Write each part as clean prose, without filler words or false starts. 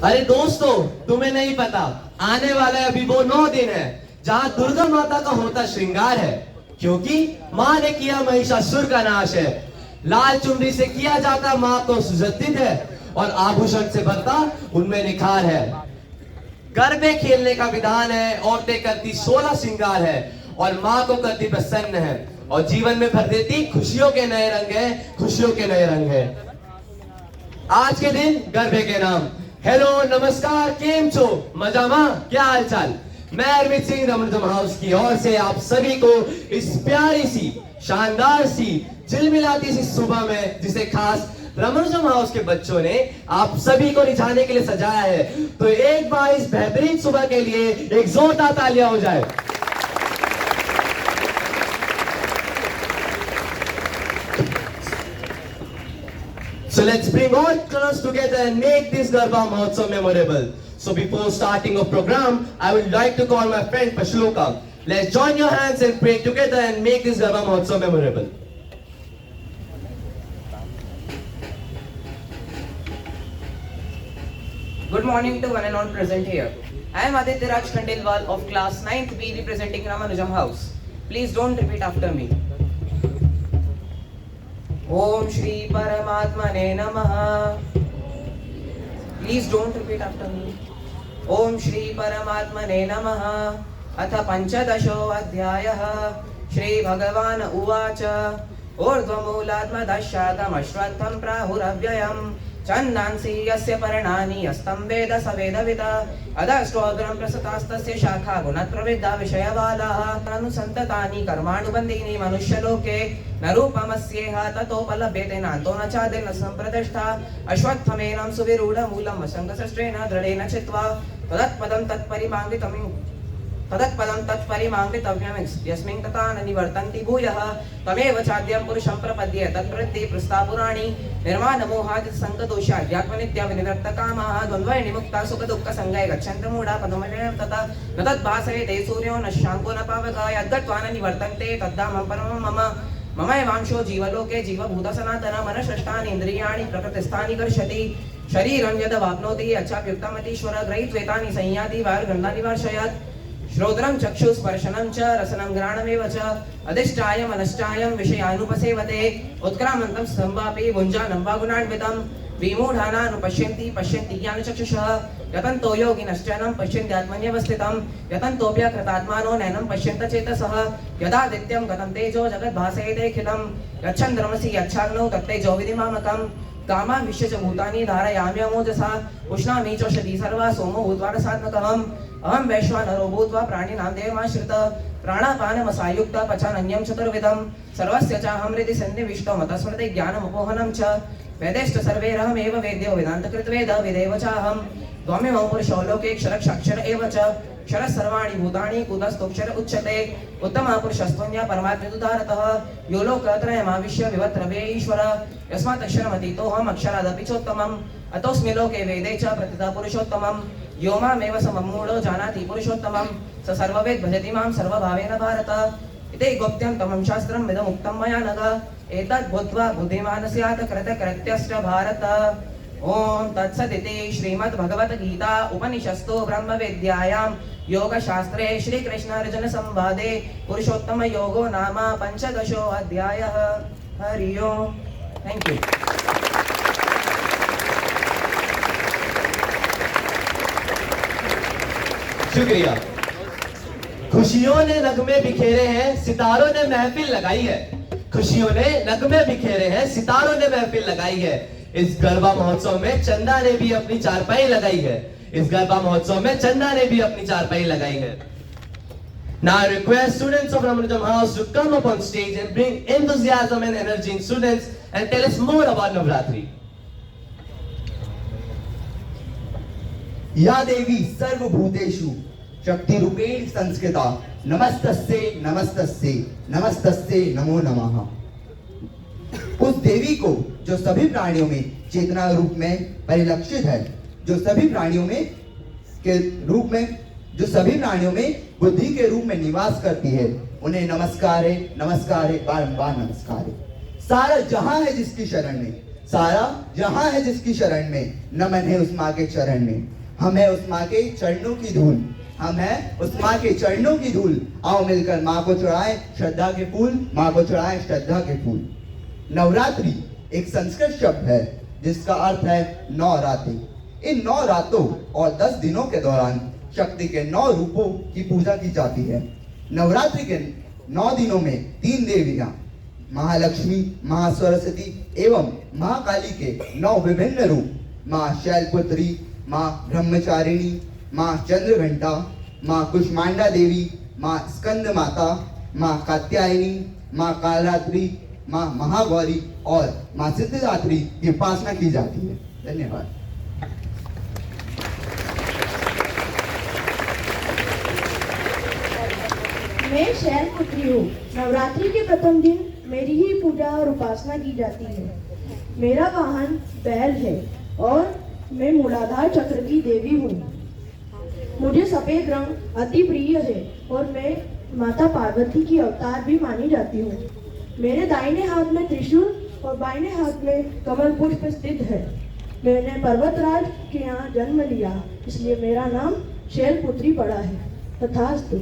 अरे दोस्तों, तुम्हें नहीं पता, आने वाला अभी वो 9 दिन है जहां दुर्गा माता का होता श्रृंगार है, क्योंकि माँ ने किया महिषासुर का नाश है। लाल चुनरी से किया जाता माँ को सुसज्जित है और आभूषण से बनता उनमें निखार है। गरबे खेलने का विधान है, औरतें करती 16 श्रृंगार है और माँ को करती प्रसन्न है और जीवन में भर देती खुशियों के नए रंग है, खुशियों के नए रंग है। आज के दिन गरबे के नाम। हेलो, नमस्कार, केम छो, मजामा, क्या हाल चाल। मैं अरविंद सिंह रमणजम हाउस की ओर से आप सभी को इस प्यारी सी, शानदार सी, झिलमिलाती सी सुबह में, जिसे खास रमणजम हाउस के बच्चों ने आप सभी को रिझाने के लिए सजाया है, तो एक बार इस बेहतरीन सुबह के लिए एक जोरदार तालियां हो जाए। So let's bring all colors together and make this Garba Mahotsav memorable. So before starting of program, I would like to call my friend Pashloka. Let's join your hands and pray together and make this Garba Mahotsav memorable. Good morning to one and all present here. I am Aditya Raj Khandelwal of class 9th B representing Ramanujam House. Please don't repeat after me. Om Shri Paramatmane Namaha. Please don't repeat after me. Om Shri Paramatmane Namaha. Atha Panchadasho Adhyayah. Shri Bhagavan Uvacha. Urdhvamooladmadashyadam ashvatham prahuravyayam. Chandansi yasya parnani yastam veda savedavita. Adastrodram prastastasya shakha gunatravidya vishayavalaha. Anusantatani karmanubandini manushaloke. नरूपमस्येह ततोपलभ्यते नान्तो न चादिर्न सम्प्रतिष्ठा अश्वत्थमेनं सुविरूढमूलं वसङ्गशस्त्रेण दृढेन चित्वा तदत्पदं तत्परिमाङ्गितव्यं यस्मिन् तथा न निवर्तन्ति भूयः तमेव चाद्यं पुरुषं प्रपद्ये तत्प्रति प्रस्तापुराणि निर्माणमोहादिसङ्गदोषाध्यात्मनित्या विनिवृत्तकामाः द्वन्द्वैर्निमुक्ता सुखदुःखसङ्गै गच्छन्ति मूढा पदमजयं तथा न तद्भासयते सूर्यो न शाङ्को न पावकः यद्गत्वा न निवर्तन्ते तद्धामं परमं मम मम एवांशो जीवलोके जीवभूत सनातन मनःषष्ठानि इन्द्रियाणि प्रकृतिस्थानि कर्षति शरीरं यदवाप्नोति अच्छाप्युक्तमतीश्वर ग्रहीत्वेतानि संयाति वायुर्गन्धानि वर्षयत् श्रोत्रं चक्षुस्पर्शनं च रसनं घ्राणमेव च अधिष्ठाय मनश्चायं विषयानुपसेवते उत्क्रामन्तं स्तम्भापि भुञ्जानं वा गुणान्वितं विमूढानानुपश्यन्ति पश्यन्ति ज्ञानचक्षुषः यतन्तो योगिनश्चैनं पश्यन्त्यात्मन्यवस्थितं यतन्तोऽप्यकृतात्मानो नैनं पश्यन्त चेतसः यदादित्यं गतं तेजो जगद्भासयतेऽखिलं यच्छन्द्रमसि यच्छाग्नौ तत्तेजो विधिमामकं कामाविश्य च भूतानि धारयाम्यमोजसा उष्णामि चोषधि सर्वा सोमो भूत्वा रसात्मकम् अहं वैश्वानरो भूत्वा प्राणिनां देवमाश्रित प्राणापानमसायुक्त पचानन्यं चतुर्विधं सर्वस्य चाहं हृदि सन्निविष्टो मतस्मृति ज्ञानमपोहनं च वेदेश्च सर्वैरहमेव वेद्यो वेदान्तकृतवेद वेदेव चाहं द्वम्यो पुरुषो लोके क्षरक्षाक्षर एव च क्षरः सर्वाणि भूतानि कुतस्तोक्षर उच्यते उत्तमः पुरुषस्त्वन्यः परमात्मदुदारतः यो लोकत्रयमाविश्य विवत्रवे ईश्वर यस्मात् अक्षरमतीतोऽहम् अक्षरादपि चोत्तमम् अतोऽस्मि लोके वेदे च प्रतितः पुरुषोत्तमम् यो मामेव सममूढो जानाति पुरुषोत्तमं स सर्ववेद भजति मां सर्वभावेन भारत इति गुप्त्यं तमं शास्त्रं इदमुक्तं मया नघ एतद् बुद्ध्वा बुद्धिमान् स्यात् कृतकृत्यश्च भारत। ओम तत्सदिति श्रीमद्भगवद्गीता उपनिषत्सु ब्रह्मविद्यायां योगशास्त्रे श्रीकृष्णार्जुन संवादे पुरुषोत्तम योगो नाम 15 अध्यायः। हरि ओम। Thank you. शुक्रिया। खुशियों ने नगमे बिखेरे हैं, सितारों ने महफिल लगाई है। खुशियों ने नगमे बिखेरे हैं, सितारों ने महफिल लगाई है। इस गरबा महोत्सव में चंदा ने भी अपनी चारपाई लगाई है। इस गरबा महोत्सव में चंदा ने भी अपनी चारपाई लगाई है। Now I request students of Ramanujam House to come up on stage and bring enthusiasm and energy in students and tell us more about Navratri. या देवी सर्वभूतेषु शक्ति रूपेण संस्कृता नमस्तस्यै नमस्तस्यै नमस्तस्यै नमो नमः। उस देवी को जो सभी प्राणियों में चेतना रूप में परिलक्षित है, जो सभी प्राणियों में बुद्धि के रूप में निवास करती है, उन्हें नमस्कार है, बारंबार नमस्कार है। सारा जहां है जिसकी शरण में, सारा जहां है जिसकी शरण में, नमन है उस माँ के चरण में। हम है उस माँ के चरणों की धूल, हम है उस माँ के चरणों की धूल। आओ मिलकर माँ को चढ़ाएं श्रद्धा के फूल, माँ को चढ़ाएं श्रद्धा के फूल। नवरात्रि एक संस्कृत शब्द है जिसका अर्थ है 9 रातें। इन 9 रातों और 10 दिनों के दौरान शक्ति के 9 रूपों की पूजा की जाती है। नवरात्रि के 9 दिनों में 3 देवियां महालक्ष्मी, महासरस्वती एवं महाकाली के 9 विभिन्न रूप, माँ शैलपुत्री, माँ ब्रह्मचारिणी, माँ चंद्रघंटा, माँ कुष्मांडा देवी, माँ स्कंद माता, माँ कात्यायनी, माँ कालरात्रि, माँ महागौरी और माँ सिद्धिदात्री की उपासना की जाती है। धन्यवाद। मैं शैलपुत्री हूँ। नवरात्रि के प्रथम दिन मेरी ही पूजा और उपासना की जाती है। मेरा वाहन बैल है और मैं मूलाधार चक्र की देवी हूँ। मुझे सफेद रंग अति प्रिय है और मैं माता पार्वती की अवतार भी मानी जाती हूँ। मेरे दाहिने हाथ में त्रिशूल और बाइने हाथ में कमल पुष्प स्थित है। मैंने पर्वतराज के यहाँ जन्म लिया, इसलिए मेरा नाम शैलपुत्री पड़ा है। तथास्तु।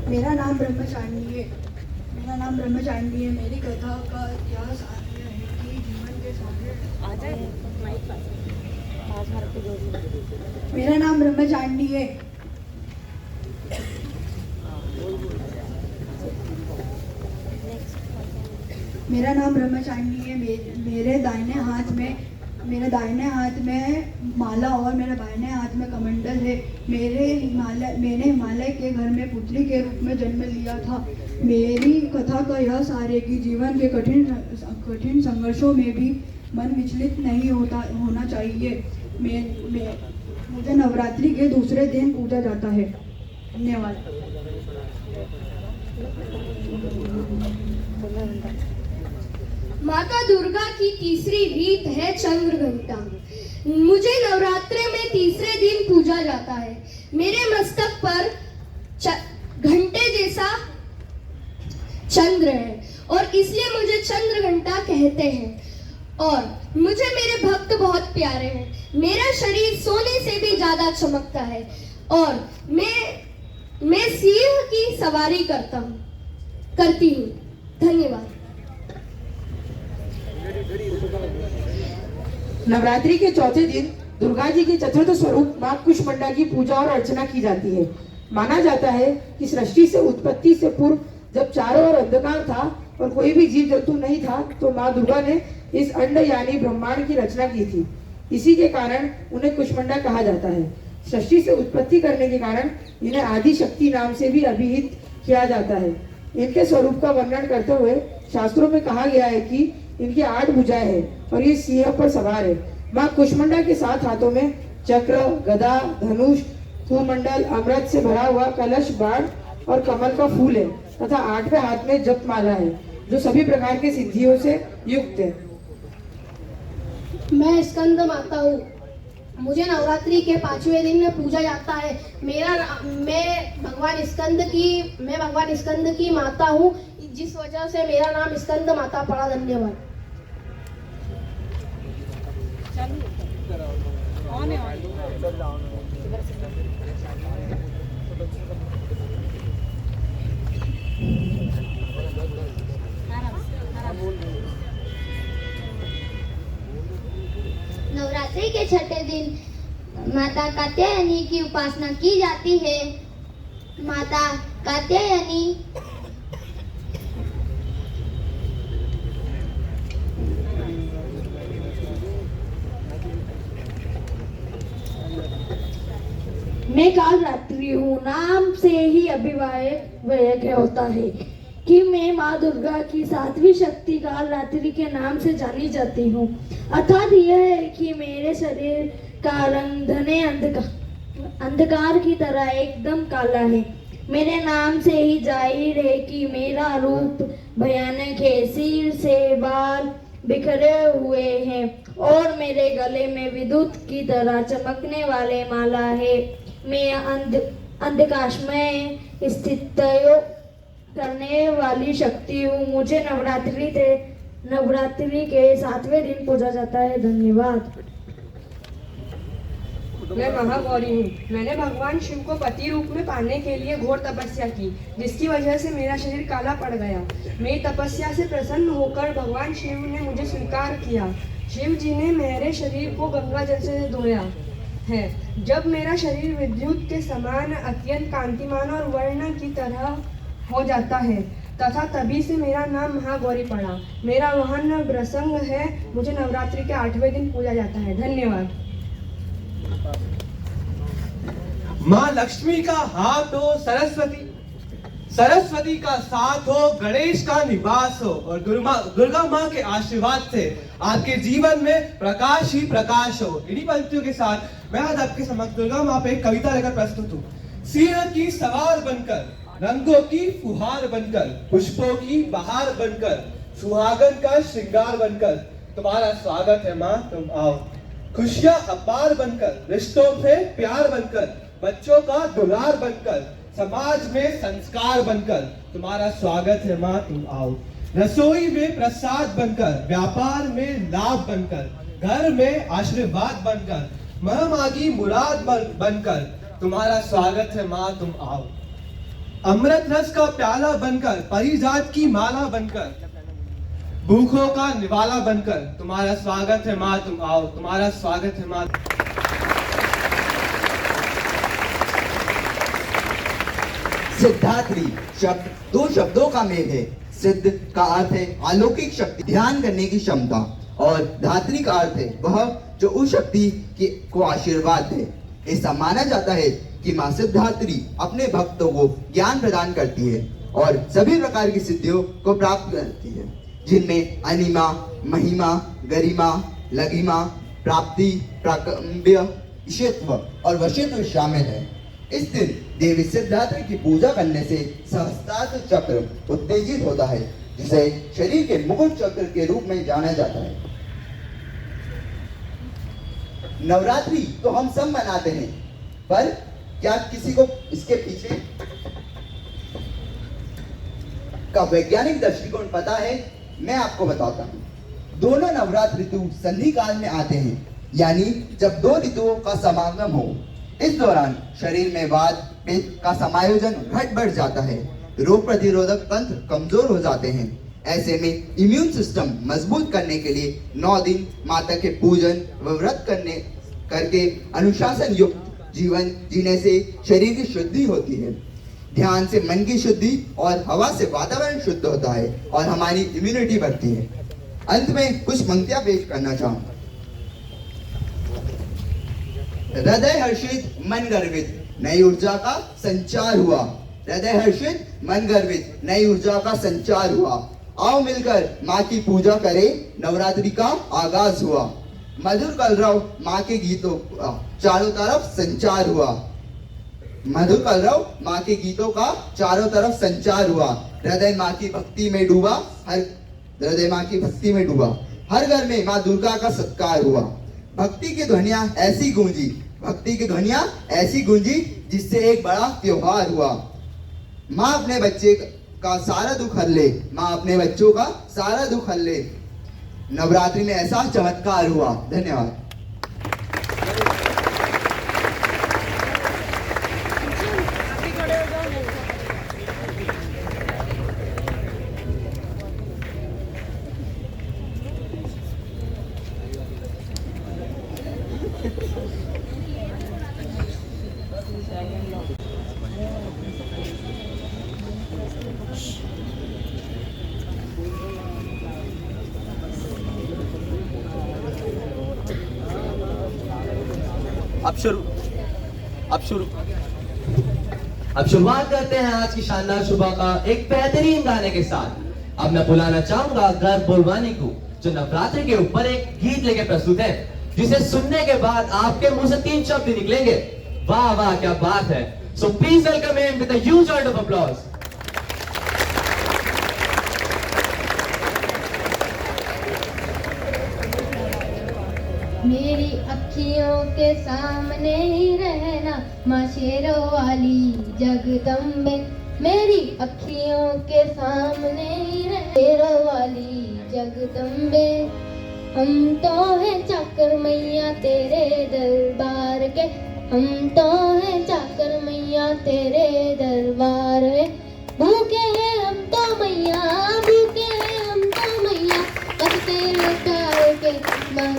मेरा नाम ब्रह्मचारिणी है। मेरी कथा का इतिहास आर्य है कि जीवन के सारे मेरा नाम ब्रह्मचारिणी है। मेरा नाम ब्रह्मचारिणी है। मेरे दाहिने हाथ में माला और मेरे बाएं हाथ में कमंडल है। मैंने हिमालय के घर में पुत्री के रूप में जन्म लिया था। मेरी कथा का यह सार है कि जीवन के कठिन संघर्षों में भी मन विचलित नहीं होना चाहिए। मुझे नवरात्रि के दूसरे दिन पूजा जाता है। धन्यवाद। माता दुर्गा की तीसरी रीत है चंद्र घंटा। मुझे नवरात्रे में तीसरे दिन पूजा जाता है। मेरे मस्तक पर घंटे जैसा चंद्र है और इसलिए मुझे चंद्र घंटा कहते हैं। और मुझे मेरे भक्त बहुत प्यारे हैं। मेरा शरीर सोने से भी ज्यादा चमकता है और मैं सिंह की सवारी करती हूँ। धन्यवाद। नवरात्रि के चौथे दिन दुर्गा जी के चतुर्थ स्वरूप मां कुष्मांडा की पूजा और अर्चना की जाती है। माना जाता है कि सृष्टि से उत्पत्ति से पूर्व जब चारों ओर अंधकार था और कोई भी जीव जंतु नहीं था, तो मां दुर्गा ने इस अंड यानी ब्रह्मांड की रचना की थी। इसी के कारण उन्हें कुष्मांडा कहा जाता है। सृष्टि से उत्पत्ति करने के कारण इन्हें आदि शक्ति नाम से भी अभिहित किया जाता है। इनके स्वरूप का वर्णन करते हुए शास्त्रों में कहा गया है कि इनकी 8 भुजाएं हैं और ये सिंह पर सवार है। माँ कुष्मांडा के 7 हाथों में चक्र, गदा, धनुष, भूमंडल, अमृत से भरा हुआ कलश, बाण और कमल का फूल है तथा 8वें हाथ में जपमाला है जो सभी प्रकार के सिद्धियों से युक्त है। मैं स्कंद माता हूँ। मुझे नवरात्रि के 5वें दिन पूजा जाता है। मैं भगवान स्कंद की माता हूँ, जिस वजह से मेरा नाम स्कंद माता पड़ा। धन्यवाद। नवरात्रि के छठे दिन माता कात्यायनी की उपासना की जाती है। माता कात्यायनी मैं कालरात्रि हूँ। नाम से ही अभिवायक होता है कि मैं माँ दुर्गा की 7वीं शक्ति कालरात्रि के नाम से जानी जाती हूँ। अर्थात यह है कि मेरे शरीर का रंग घने अंधकार की तरह एकदम काला है। मेरे नाम से ही जाहिर है कि मेरा रूप भयानक है। सिर से बाल बिखरे हुए हैं और मेरे गले में विद्युत की तरह चमकने वाले माला है। मैं अंधकाश में स्थित करने वाली शक्ति हूँ। मुझे नवरात्रि के 7वें दिन पूजा जाता है। धन्यवाद। मैं महागौरी हूँ। मैंने भगवान शिव को पति रूप में पाने के लिए घोर तपस्या की, जिसकी वजह से मेरा शरीर काला पड़ गया। मेरी तपस्या से प्रसन्न होकर भगवान शिव ने मुझे स्वीकार किया। शिव जी ने मेरे शरीर को गंगा जल से धोया है। जब मेरा शरीर विद्युत के समान अत्यंत कांतिमान और वर्ण की तरह हो जाता है तथा तभी से मेरा नाम महागौरी पड़ा। मेरा वाहन ब्रसंग है। मुझे नवरात्रि के 8वें दिन पूजा जाता है। धन्यवाद। माँ लक्ष्मी का हाथ हो सरस्वती, सरस्वती का साथ हो, गणेश का निवास हो और दुर्गा माँ के आशीर्वाद से आपके जीवन में प्रकाश ही प्रकाश हो। इन्हीं पंक्तियों के साथ मैं आज आपके समक्ष दुर्गा माँ पे एक कविता लेकर प्रस्तुत हूँ। सिंह की सवार बनकर, रंगों की फुहार बनकर, पुष्पों की बहार बनकर, सुहागन का श्रृंगार बनकर तुम्हारा स्वागत है माँ, तुम आओ। खुशियां अपार बनकर, रिश्तों में प्यार बनकर, बच्चों का दुलार बनकर, समाज में संस्कार बनकर तुम्हारा स्वागत है माँ, तुम आओ। रसोई में प्रसाद बनकर, व्यापार में लाभ बनकर, घर में आशीर्वाद बनकर, मनमागी मुराद बनकर तुम्हारा स्वागत है माँ, तुम आओ। अमृत रस का प्याला बनकर, परिजात की माला बनकर, भूखों का निवाला बनकर तुम्हारा स्वागत है माँ, तुम आओ। तुम्हारा स्वागत है माँ। सिद्धात्री शब्द दो शब्दों का मेल है। सिद्ध का अर्थ है अलौकिक शक्ति, ध्यान करने की क्षमता, और धात्री का अर्थ है वह जो उस शक्ति को आशीर्वाद है। ऐसा माना जाता है कि माँ सिद्धात्री अपने भक्तों को ज्ञान प्रदान करती है और सभी प्रकार की सिद्धियों को प्राप्त करती है, जिनमें अनिमा, महिमा, गरिमा, लघिमा, प्राप्ति, प्राकंभ्य, ईशत्व और वशित्व शामिल है। इस दिन देवी सिद्धात्री की पूजा करने से सहस्त्रार चक्र उत्तेजित होता है, जिसे शरीर के मुकुट चक्र के रूप में जाना जाता है। नवरात्रि तो हम सब मनाते हैं, पर क्या किसी को इसके पीछे का वैज्ञानिक दृष्टिकोण पता है? मैं आपको बताता हूँ। दोनों नवरात्र ऋतु संधि काल में आते हैं, यानी जब दो ऋतुओं का समागम हो। इस दौरान शरीर में वात पित्त का समायोजन घट बढ़ जाता है, रोग प्रतिरोधक तंत्र कमजोर हो जाते हैं। ऐसे में इम्यून सिस्टम मजबूत करने के लिए 9 दिन माता के पूजन व व्रत करके अनुशासन युक्त जीवन जीने से शरीर की शुद्धि होती है। ध्यान से मन की शुद्धि और हवा से वातावरण शुद्ध होता है और हमारी इम्यूनिटी बढ़ती है। अंत में कुछ पंक्तियां पेश करना चाहूंगा। हृदय हर्षित मन गर्वित, नई ऊर्जा का संचार हुआ। हृदय हर्षित मन गर्वित, नई ऊर्जा का संचार हुआ। आओ मिलकर माँ की पूजा करें, नवरात्रि का आगाज हुआ। मधुर कलरव माँ के गीतों का चारों तरफ संचार हुआ। मधुर कलरव माँ के गीतों का चारों तरफ संचार हुआ। हृदय माँ की भक्ति में डूबा, हृदय माँ की भक्ति में डूबा। हर घर में माँ दुर्गा का सत्कार हुआ। भक्ति की ध्वनियां ऐसी गूंजी, भक्ति की ध्वनियां ऐसी गूंजी जिससे एक बड़ा त्योहार हुआ। माँ अपने बच्चे का सारा दुख हर ले, माँ अपने बच्चों का सारा दुख हर ले। नवरात्रि में ऐसा चमत्कार हुआ। धन्यवाद। अब शुरुआत करते हैं आज की शानदार सुबह का एक बेहतरीन गाने के साथ। अब मैं बुलाना चाहूंगा गर्भ बोलवानी को, जो नवरात्रि के ऊपर एक गीत लेके प्रस्तुत है, जिसे सुनने के बाद आपके मुंह से 3 शब्द निकलेंगे, वाह वाह क्या बात है। So please welcome him with a huge round of applause. मेरी अखियों के सामने ही रहना माँ शेरों वाली जगदम्बे, मेरी अखियों के सामने ही रहना शेरों वाली जगदम्बे। हम तो हैं चाकर मैया तेरे दरबार के, हम तो हैं चाकर मैया तेरे दरबार में। भूखे हैं हम तो मैया, भूखे हैं हम तो मैया, बस तेरे प्यार के मन।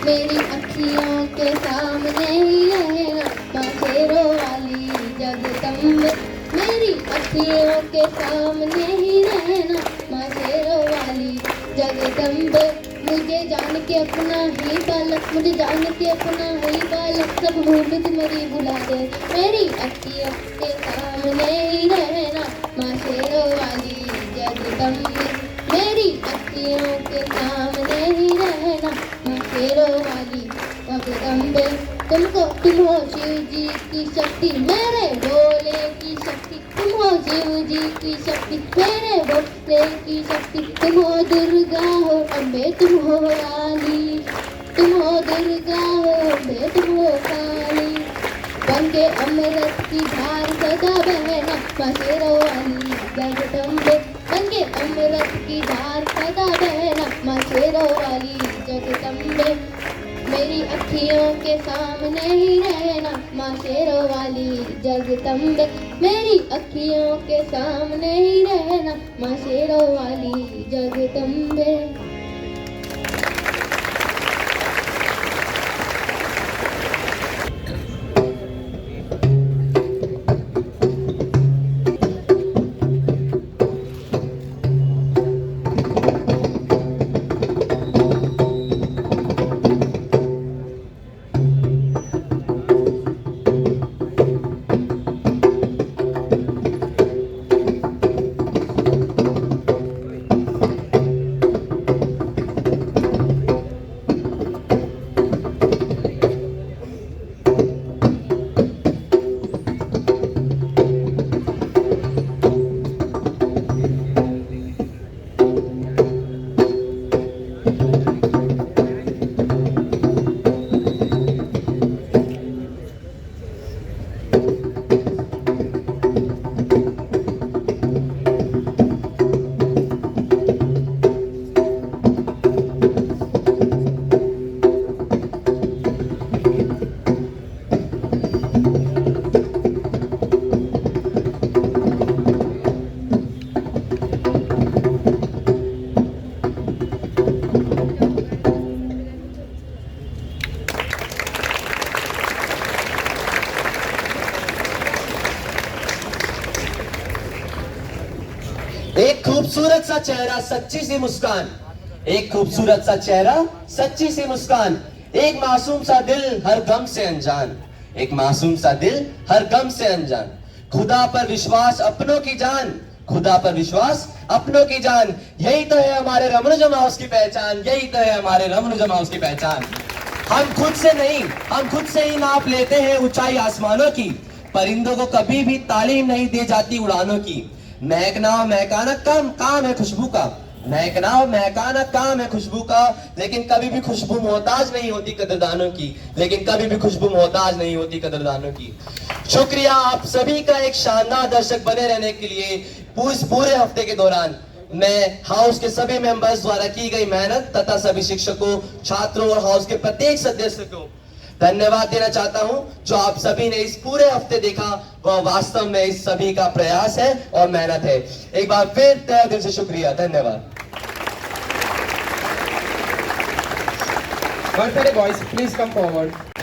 मेरी अखियों के सामने ही रहना माँ शेरों वाली जगदम्बे। मेरी अखियों के सामने ही रहना माँ शेरों वाली जगदम्बे। मुझे जान के अपना ही बालक, मुझे जान के अपना ही बालक, सब भूल मेरी बुला दे। मेरी अखियों के सामने ही रहना माँ शेरों वाली जगदम्बे। मेरी अखियों के सामने ही रहना माँ शेरों वाली जगदम्बे। तुम हो शिव जी की शक्ति, मेरे भोले की शक्ति। तुम हो शिव जी की शक्ति, मेरे भोले की शक्ति। तुम हो दुर्गा हो अम्बे, तुम हो रानी। तुम हो दुर्गा हो अम्बे, तुम हो काली। बन के अमृत की धार सदा बहना माँ शेरों वाली जगदम्बे। बन के अमृत की धार सदा बहना माँ शेरों वाली जगदम्बे। मेरी अखियों के सामने ही रहना माँ शेरों वाली जगदम्बे। मेरी अखियों के सामने ही रहना माँ शेरों वाली जगदम्बे। एक खूबसूरत सा चेहरा, सच्ची सी मुस्कान। एक खूबसूरत सा चेहरा, सच्ची सी मुस्कान। एक मासूम सा दिल हर गम से अनजान। एक मासूम सा दिल हर गम से अनजान। खुदा पर विश्वास अपनों की जान। खुदा पर विश्वास अपनों की जान। यही तो है हमारे रमन जमाउस की पहचान। यही तो है हमारे रमन जमाउस की पहचान। हम खुद से नहीं, हम खुद से ही नाप लेते हैं ऊंचाई आसमानों की। परिंदों को कभी भी तालीम नहीं दी जाती उड़ानों की। महकना और महकाना काम है खुशबू का। महकना और महकाना काम है खुशबू का। लेकिन कभी भी खुशबू मोहताज नहीं होती कदरदानों की। लेकिन कभी भी खुशबू मोहताज नहीं होती कदरदानों की। शुक्रिया आप सभी का एक शानदार दर्शक बने रहने के लिए। पूरे हफ्ते के दौरान मैं हाउस के सभी मेंबर्स द्वारा की गई मेहनत तथा सभी शिक्षकों, छात्रों और हाउस के प्रत्येक सदस्य को धन्यवाद देना चाहता हूं। जो आप सभी ने इस पूरे हफ्ते देखा वह वास्तव में इस सभी का प्रयास है और मेहनत है। एक बार फिर तहे दिल से शुक्रिया, धन्यवाद। Birthday boys, please come forward.